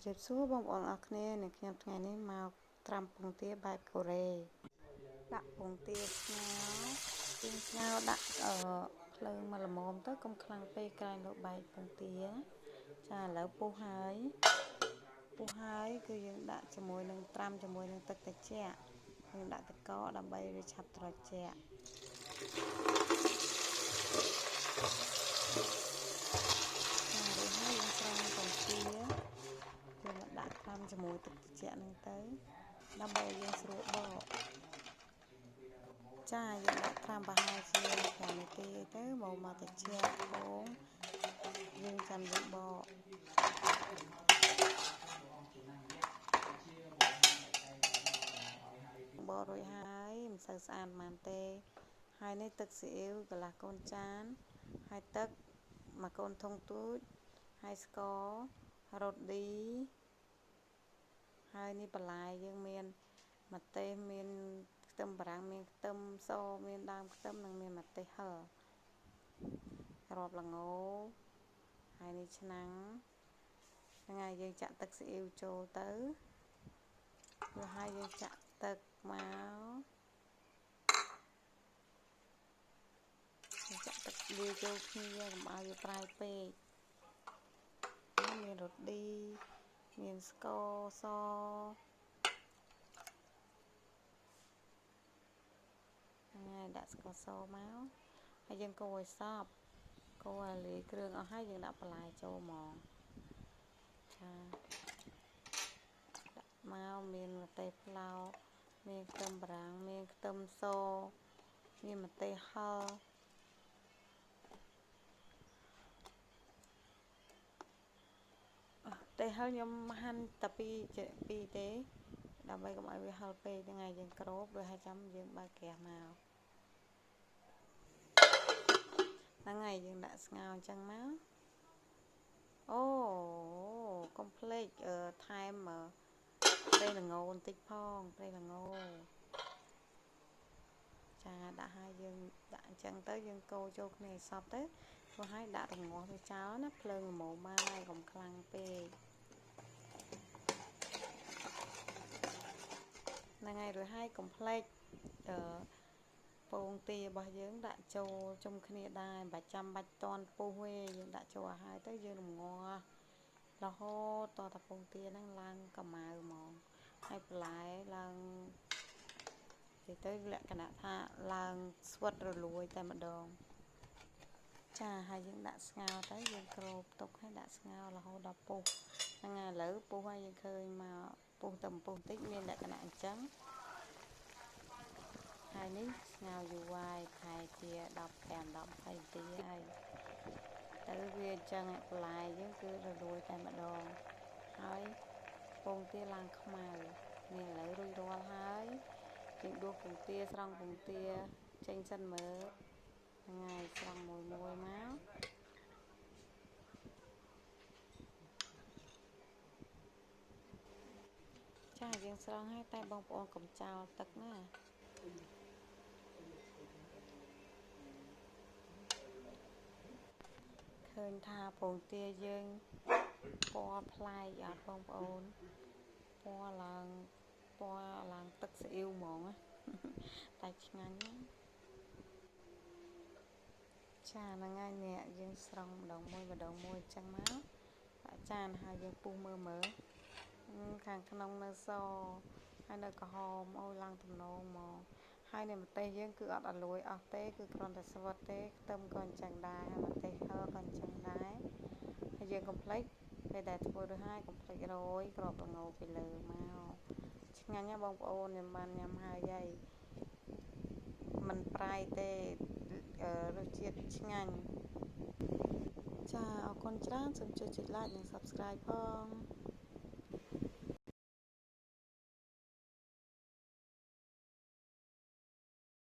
Chụp xua bông bông ở kia này kia ngày này màu trầm bông tía bài cổ rê đặt bông tía ngao đặt ở lưng mà là mồm tới công khăn pe cài lộ bài bông tía trà lỡ pu hai cứ những đặt cho môi nâng trầm cho môi nâng tật tật chè nhưng đặt có đầm bay rồi chặt rồi chè rồi hai những trầm bông tía nhưng đặt trầm cho môi tật chè nâng tới đầm bay những sữa bò chaยังដាក់ 5 ប្រហែលជា5 នាទីទៅមកតិចបងយើងចាំយកបរួចហើយមិនសូវស្អាតប៉ុន្មានទេហើយនេះទឹកស៊ីអ៊ីវកន្លះកូនចានហើយទឹកមួយកូនធុងទូចហើយស្កររ៉ូឌីហើយនេះបន្លែយើងមានម្ទេសមានខ្ទឹមបារាំងមានខ្ទឹមសមានដើមខ្ទឹមនិងមានម្ទេសហឹររាប់ល្ងហើយនេះឆ្នាំងហ្នឹងហើយយើងចាក់ទឹកស៊ីអ៊ីវចូលទៅរួចហើយយើងចាក់ទឹកមកចាក់ទឹកលាយចូលគ្នាកុំឲ្យវាប្រៃពេកមានរ៉ូឌីមានស្ករសហើយដាក់ស្ករសមកហើយយើងកូរឲ្យសព្វកូរឲ្យលាយគ្រឿងអស់ហើយយើងដាក់បន្លែចូលហ្មងចាដាក់មកមានម្ទេសប្លោកមានខ្ទឹមបារាំងមានខ្ទឹមសមានម្ទេសហឹរតែហឹរខ្ញុំហាន់តែពីរទេដើម្បីកុំឲ្យវាហឹរពេកហ្នឹងហើយយើងក្របរួចហើយចាំយើងបើកក្រាស់មកហ្នឹងហើយយើងដាក់ស្ងោរអញ្ចឹងមកអូកុំភ្លេចថែមប្រេងល្ងបន្តិចផងប្រេងល្ងចាដាក់ឲ្យយើងដាក់អញ្ចឹងទៅយើងកូរចូលគ្នាឲ្យសព្វទៅរួចហើយដាក់រងាស់វាចោលណាភ្លើងល្មមមកហើយកុំខ្លាំងពេកហ្នឹងហើយរួចហើយកុំភ្លេចពងទារបស់យើងដាក់ចូលជុំគ្នាដែរមិនបាច់ចាំបាច់តន់ពុះទេយើងដាក់ចូលឲ្យហើយទៅយើងរងាស់រហូតតតែពងទាហ្នឹងឡើងកម្ៅហ្មងហើយបន្លែឡើងទៅលក្ខណៈថាឡើងស្វិតរលួយតែម្ដងចាហើយយើងដាក់ស្ងោរទៅយើងគ្របទុកហើយដាក់ស្ងោររហូតដល់ពុះហ្នឹងហើយឥឡូវពុះហើយយើងឃើញមកពុះតែពុះបន្តិចមានលក្ខណៈអញ្ចឹងហើយនេះស្ងោរយូរហើយប្រហែលជា15-20 នាទីហើយទៅវាអញ្ចឹងបន្លែយើងគឺរលួយតែម្ដងហើយពងទាឡើងខ្មៅនេះឥឡូវរួចរាល់ហើយយើងដួសពងទាស្រង់ពងទាចេញសិនមើលហ្នឹងហើយស្រង់មួយមកចាយើងស្រង់ហើយតែបងប្អូនកុំចោលទឹកណាឃើញថាពងទាយើងពណ៌ប្លែកអត់បងប្អូនពណ៌ឡើងទឹកស៊ីអ៊ីវហ្មងតែឆ្ងាញ់ណាស់ចាហ្នឹងហើយនេះយើងស្រង់ម្ដងមួយអញ្ចឹងមកដាក់ចានហើយយើងពុះមើលខាងក្នុងនៅសហើយនៅក្រហមអូយឡើងទំនងហ្មងហើយនៅម្ទេសយើងគឺអត់ឲ្យលួយអស់ទេគឺគ្រាន់តែស្វិតទេខ្ទឹមក៏អញ្ចឹងដែរហើយម្ទេសហឹរក៏អញ្ចឹងដែរហើយយើងកុំភ្លេចពេលដែលធ្វើរួចហើយកុំភ្លេចរោយគ្រាប់ល្ងពីលើមកឆ្ងាញ់ណាស់បងប្អូនខ្ញុំបានញ៉ាំហើយមិនប្រៃទេរសជាតិឆ្ងាញ់ចាអរគុណច្រើនសូមជួយចុច like និង subscribe ផង